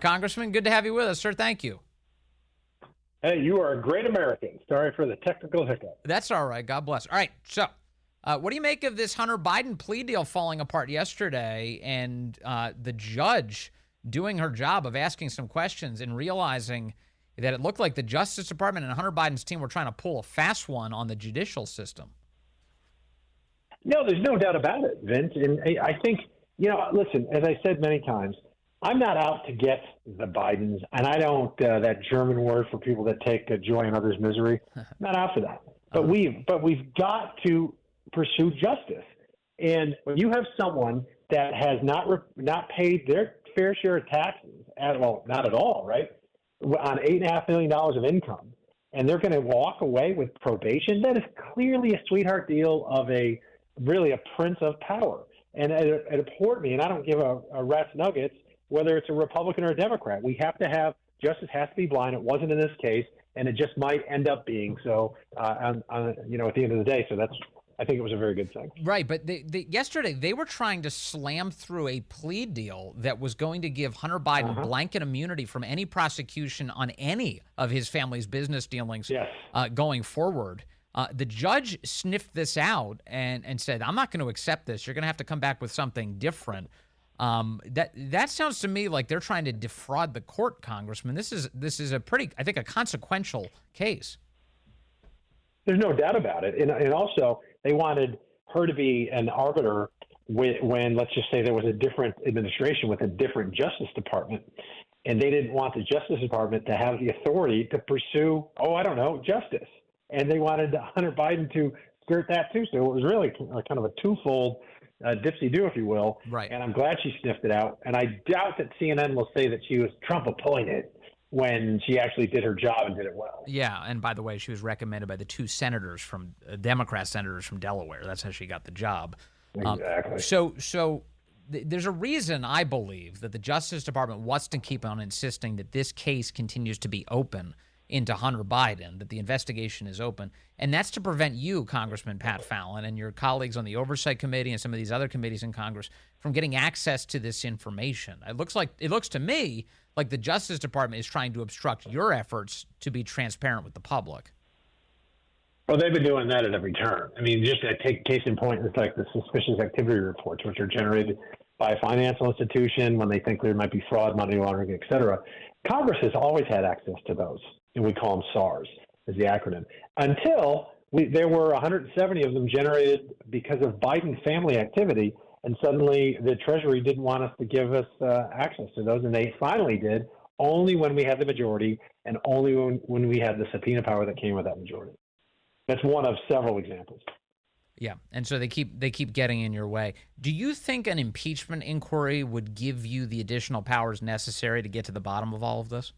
Congressman. Good to have you with us, sir. Thank you. Hey, you are a great American. Sorry for the technical hiccup. That's all right. God bless. All right. So, what do you make of this Hunter Biden plea deal falling apart yesterday and the judge doing her job of asking some questions and realizing that it looked like the Justice Department and Hunter Biden's team were trying to pull a fast one on the judicial system? No, there's no doubt about it, Vince. And I think, listen, as I said many times, I'm not out to get the Bidens, and I don't, that German word for people that take joy in others' misery, I'm not out for that. But we've got to pursue justice. And when you have someone that has not paid their fair share of taxes, not at all, right, on $8.5 million of income, and they're going to walk away with probation, that is clearly a sweetheart deal of really a prince of power. And it abhorred me, and I don't give a rat's nuggets whether it's a Republican or a Democrat. We have to have justice has to be blind. It wasn't in this case, and it just might end up being so. At the end of the day, so I think it was a very good thing. Right, but yesterday they were trying to slam through a plea deal that was going to give Hunter Biden blanket immunity from any prosecution on any of his family's business dealings going forward. The judge sniffed this out and said, "I'm not going to accept this. You're going to have to come back with something different." That sounds to me like they're trying to defraud the court, Congressman. This is a pretty, I think, a consequential case. There's no doubt about it, and also they wanted her to be an arbiter when let's just say there was a different administration with a different Justice Department, and they didn't want the Justice Department to have the authority to pursue, justice, and they wanted Hunter Biden to skirt that too. So it was really kind of a twofold dipsy-do, if you will. Right. And I'm glad she sniffed it out. And I doubt that CNN will say that she was Trump appointed when she actually did her job and did it well. Yeah, and by the way, she was recommended by the two Democrat senators from Delaware. That's how she got the job. Exactly. So there's a reason, I believe, that the Justice Department wants to keep on insisting that this case continues to be open into Hunter Biden, that the investigation is open. And that's to prevent you, Congressman Pat Fallan, and your colleagues on the Oversight Committee and some of these other committees in Congress from getting access to this information. It looks to me like the Justice Department is trying to obstruct your efforts to be transparent with the public. Well, they've been doing that at every turn. I mean, just to take case in point, it's like the suspicious activity reports, which are generated by a financial institution when they think there might be fraud, money laundering, et cetera. Congress has always had access to those, and we call them SARS, is the acronym, until there were 170 of them generated because of Biden family activity, and suddenly the Treasury didn't want us to give us access to those, and they finally did, only when we had the majority and only when we had the subpoena power that came with that majority. That's one of several examples. Yeah, and so they keep getting in your way. Do you think an impeachment inquiry would give you the additional powers necessary to get to the bottom of all of this?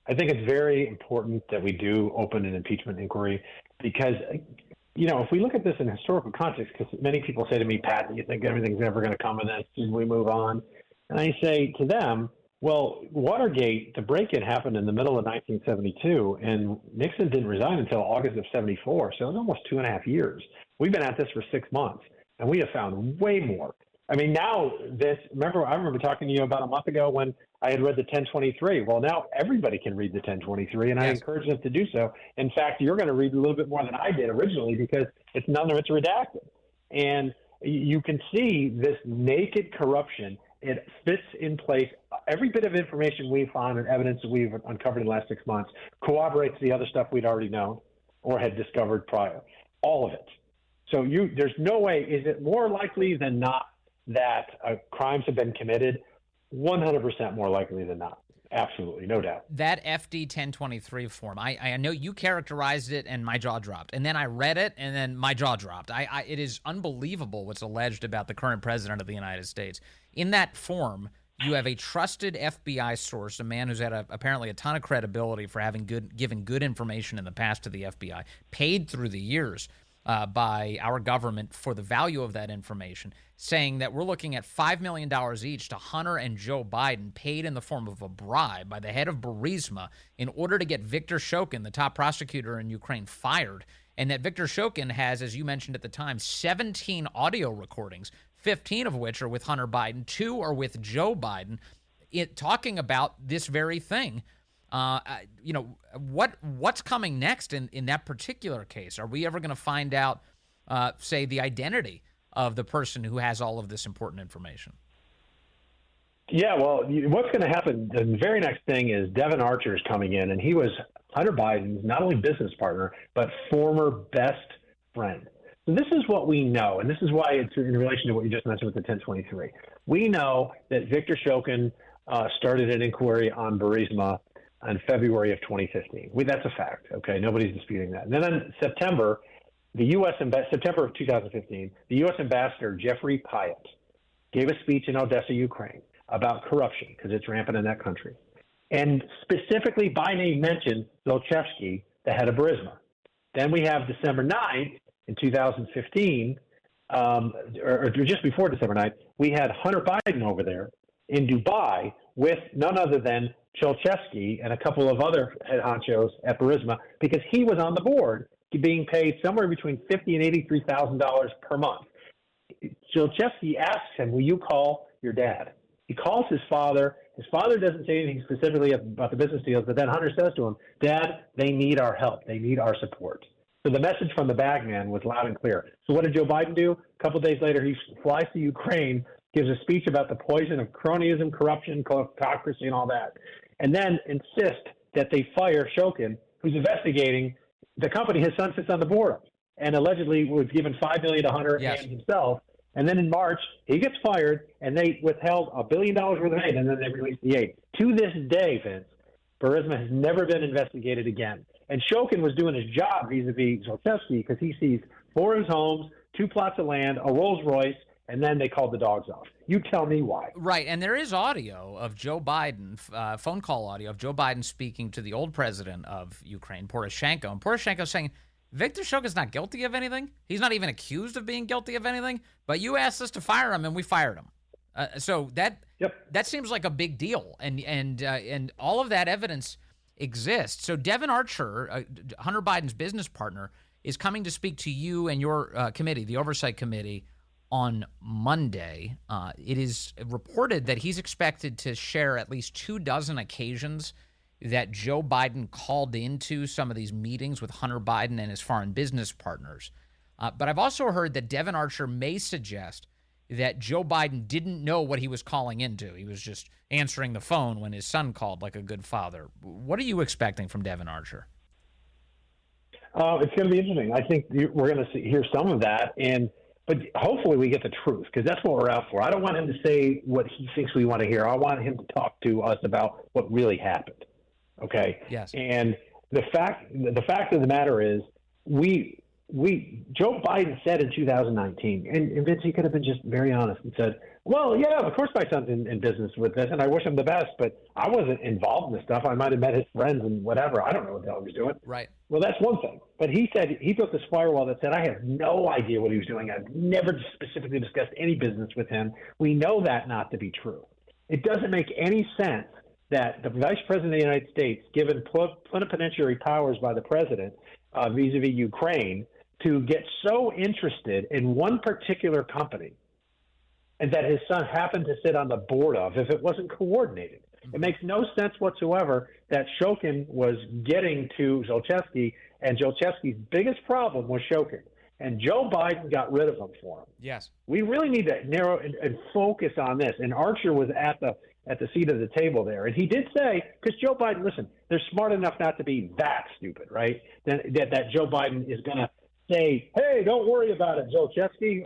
I think it's very important that we do open an impeachment inquiry because, if we look at this in historical context, because many people say to me, Pat, you think everything's ever going to come in this and we move on? And I say to them, well, Watergate, the break-in happened in the middle of 1972, and Nixon didn't resign until August of 74, so it was almost 2.5 years. We've been at this for 6 months, and we have found way more. I mean, now I remember talking to you about a month ago when I had read the 1023. Well, now everybody can read the 1023, and I encourage them to do so. In fact, you're going to read a little bit more than I did originally because none of it's redacted. And you can see this naked corruption. It fits in place. Every bit of information we've found and evidence that we've uncovered in the last 6 months corroborates the other stuff we'd already known or had discovered prior. All of it. So there's no way. Is it more likely than not that crimes have been committed? 100% more likely than not. Absolutely, no doubt. That FD 1023 form, I know you characterized it and my jaw dropped. And then I read it and then my jaw dropped. It is unbelievable what's alleged about the current president of the United States. In that form, you have a trusted FBI source, a man who's had apparently a ton of credibility for having given good information in the past to the FBI, paid through the years by our government for the value of that information, saying that we're looking at $5 million each to Hunter and Joe Biden, paid in the form of a bribe by the head of Burisma in order to get Viktor Shokin, the top prosecutor in Ukraine, fired. And that Viktor Shokin has, as you mentioned at the time, 17 audio recordings, 15 of which are with Hunter Biden, 2 are with Joe Biden. talking about this very thing. What's coming next in that particular case? Are we ever going to find out, say, the identity of the person who has all of this important information? Yeah, well, what's going to happen, the very next thing is Devin Archer is coming in, and he was Hunter Biden's not only business partner, but former best friend. So this is what we know, and this is why it's in relation to what you just mentioned with the 1023. We know that Victor Shokin started an inquiry on Burisma in February of 2015. That's a fact, okay? Nobody's disputing that. And then in September of 2015, the U.S. Ambassador Jeffrey Pyatt gave a speech in Odessa, Ukraine, about corruption, because it's rampant in that country. And specifically by name mentioned Zlochevsky, the head of Burisma. Then we have December 9th in 2015, or just before December 9th, we had Hunter Biden over there in Dubai with none other than Zlochevsky and a couple of other head honchos at Burisma, because he was on the board being paid somewhere between $50,000 and $83,000 per month. Zlochevsky asks him, will you call your dad? He calls his father. His father doesn't say anything specifically about the business deals, but then Hunter says to him, Dad, they need our help. They need our support. So the message from the bagman was loud and clear. So what did Joe Biden do? A couple of days later, he flies to Ukraine, gives a speech about the poison of cronyism, corruption, kleptocracy, and all that, and then insists that they fire Shokin, who's investigating the company his son sits on the board of, and allegedly was given $5 million to Hunter and himself. And then in March, he gets fired, and they withheld $1 billion worth of aid, and then they released the aid. To this day, Vince, Burisma has never been investigated again. And Shokin was doing his job vis-a-vis Zlochevsky because he sees 4 of his homes, 2 plots of land, a Rolls Royce, and then they called the dogs off. You tell me why. Right, and there is audio of Joe Biden, phone call audio of Joe Biden speaking to the old president of Ukraine, Poroshenko, and Poroshenko saying, Victor Shokin's not guilty of anything. He's not even accused of being guilty of anything, but you asked us to fire him, and we fired him. So that seems like a big deal, and all of that evidence exists. So Devin Archer, Hunter Biden's business partner, is coming to speak to you and your committee, the Oversight Committee, on Monday. It is reported that he's expected to share at least 24 occasions that Joe Biden called into some of these meetings with Hunter Biden and his foreign business partners. But I've also heard that Devin Archer may suggest that Joe Biden didn't know what he was calling into. He was just answering the phone when his son called like a good father. What are you expecting from Devin Archer? It's going to be interesting. I think we're going to hear some of that, but hopefully we get the truth, because that's what we're out for. I don't want him to say what he thinks we want to hear. I want him to talk to us about what really happened. Okay. Yes. And the fact of the matter is, Joe Biden said in 2019, and Vince, he could have been just very honest and said, well, yeah, of course my son's in business with this, and I wish him the best, but I wasn't involved in this stuff. I might have met his friends and whatever. I don't know what the hell he was doing. Right. Well, that's one thing. But he said he built this firewall that said, I have no idea what he was doing. I've never specifically discussed any business with him. We know that not to be true. It doesn't make any sense that the Vice President of the United States, given plenipotentiary powers by the President vis-a-vis Ukraine, to get so interested in one particular company and that his son happened to sit on the board of, if it wasn't coordinated. It makes no sense whatsoever that Shokin was getting to Zlochevsky, and Zlochevsky's biggest problem was Shokin. And Joe Biden got rid of him for him. Yes. We really need to narrow and focus on this. And Archer was at the seat of the table there. And he did say, because Joe Biden, listen, they're smart enough not to be that stupid, right? That Joe Biden is going to say, hey, don't worry about it, Zlochevsky,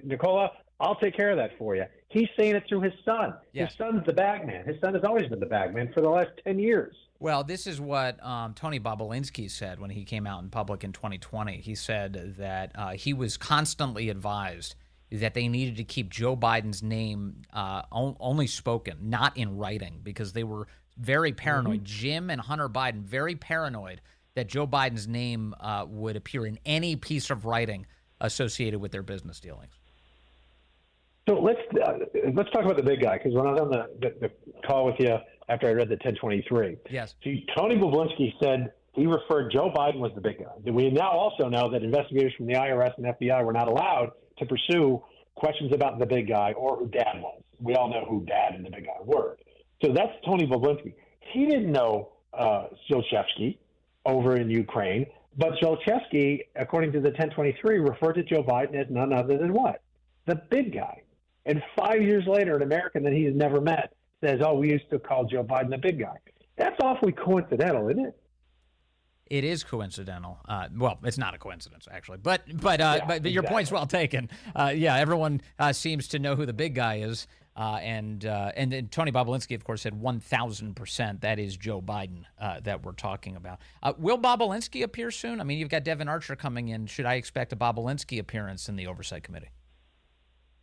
Nicola, I'll take care of that for you. He's saying it through his son. Yes. His son's the bagman. His son has always been the bagman for the last 10 years. Well, this is what Tony Bobulinski said when he came out in public in 2020. He said that he was constantly advised that they needed to keep Joe Biden's name only spoken, not in writing, because they were very paranoid. Jim and Hunter Biden, very paranoid that Joe Biden's name would appear in any piece of writing associated with their business dealings. So let's talk about the big guy, because when I was on the call with you after I read the 1023, yes, Tony Bobulinski said he referred Joe Biden was the big guy. We now also know that investigators from the IRS and FBI were not allowed to pursue questions about the big guy or who Dad was. we all know who Dad and the big guy were. So that's Tony Bobulinski. He didn't know Zlochevsky over in Ukraine, but Zlochevsky, according to the 1023, referred to Joe Biden as none other than what? The big guy. And 5 years later, an American that he has never met says, oh, we used to call Joe Biden the big guy. That's awfully coincidental, isn't it? It is coincidental. Well, it's not a coincidence, actually. But your point's well taken. Everyone seems to know who the big guy is. And then Tony Bobulinski, of course, said 1,000% that is Joe Biden that we're talking about. Will Bobulinski appear soon? I mean, you've got Devin Archer coming in. Should I expect a Bobulinski appearance in the Oversight Committee?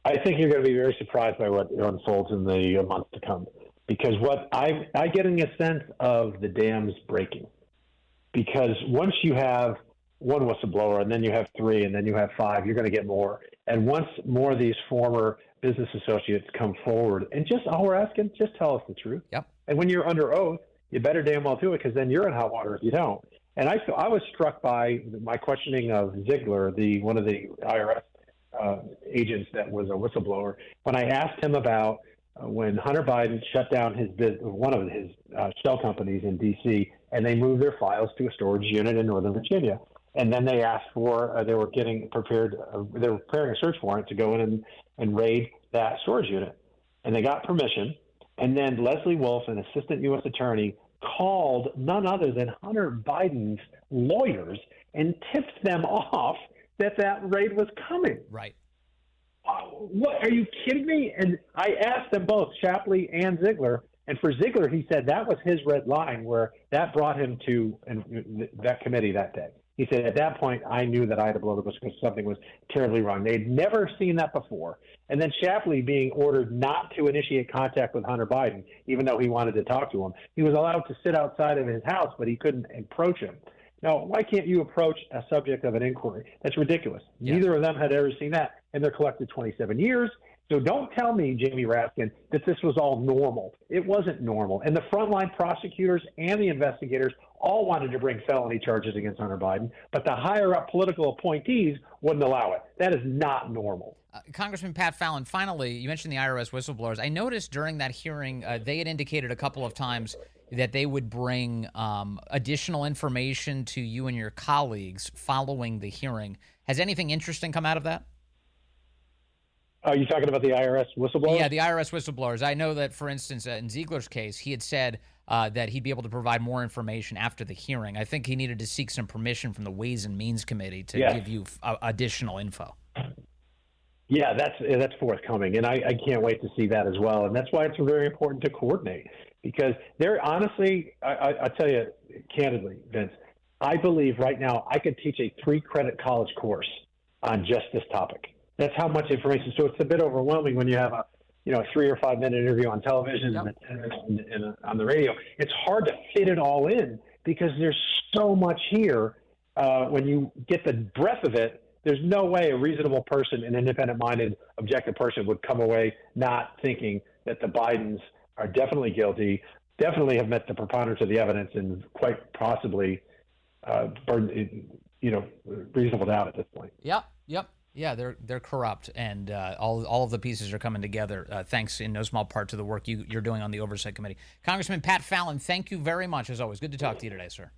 I think you're going to be very surprised by what unfolds in the months to come. Because what I getting a sense of the dams breaking. Because once you have one whistleblower and then you have three and then you have five, you're going to get more. And once more of these former business associates come forward and just all we're asking, just tell us the truth. Yep. And when you're under oath, you better damn well do it because then you're in hot water if you don't. And I was struck by my questioning of Ziegler, one of the IRS agents that was a whistleblower, when I asked him about when Hunter Biden shut down one of his shell companies in D.C., and they moved their files to a storage unit in Northern Virginia. And then they asked for, they were preparing a search warrant to go in and raid that storage unit. And they got permission. And then Leslie Wolf, an assistant U.S. attorney, called none other than Hunter Biden's lawyers and tipped them off that raid was coming. Right. What, are you kidding me? And I asked them both, Shapley and Ziegler, and for Ziegler, he said that was his red line where that brought him to that committee that day. He said, at that point, I knew that I had to blow the whistle because something was terribly wrong. They'd never seen that before. And then Shapley being ordered not to initiate contact with Hunter Biden, even though he wanted to talk to him. He was allowed to sit outside of his house, but he couldn't approach him. Now, why can't you approach a subject of an inquiry? That's ridiculous. Yeah. Neither of them had ever seen that, and they're collected 27 years. So don't tell me, Jamie Raskin, that this was all normal. It wasn't normal. And the frontline prosecutors and the investigators all wanted to bring felony charges against Hunter Biden, but the higher-up political appointees wouldn't allow it. That is not normal. Congressman Pat Fallan, finally, you mentioned the IRS whistleblowers. I noticed during that hearing they had indicated a couple of times that they would bring additional information to you and your colleagues following the hearing. Has anything interesting come out of that? Are you talking about the IRS whistleblowers? Yeah, the IRS whistleblowers. I know that, for instance, in Ziegler's case, he had said that he'd be able to provide more information after the hearing. I think he needed to seek some permission from the Ways and Means Committee to give you additional info. Yeah, that's forthcoming, and I can't wait to see that as well. And that's why it's very important to coordinate, because they're honestly, I tell you candidly, Vince, I believe right now I could teach a 3-credit college course on just this topic. That's how much information. So it's a bit overwhelming when you have a 3 or 5 minute interview on television and on the radio. It's hard to fit it all in because there's so much here. When you get the breadth of it, there's no way a reasonable person, an independent-minded, objective person would come away not thinking that the Bidens are definitely guilty, definitely have met the preponderance of the evidence, and quite possibly reasonable doubt at this point. Yep. Yeah, they're corrupt, and all of the pieces are coming together, thanks in no small part to the work you're doing on the Oversight Committee. Congressman Pat Fallan, thank you very much, as always. Good to talk to you today, sir.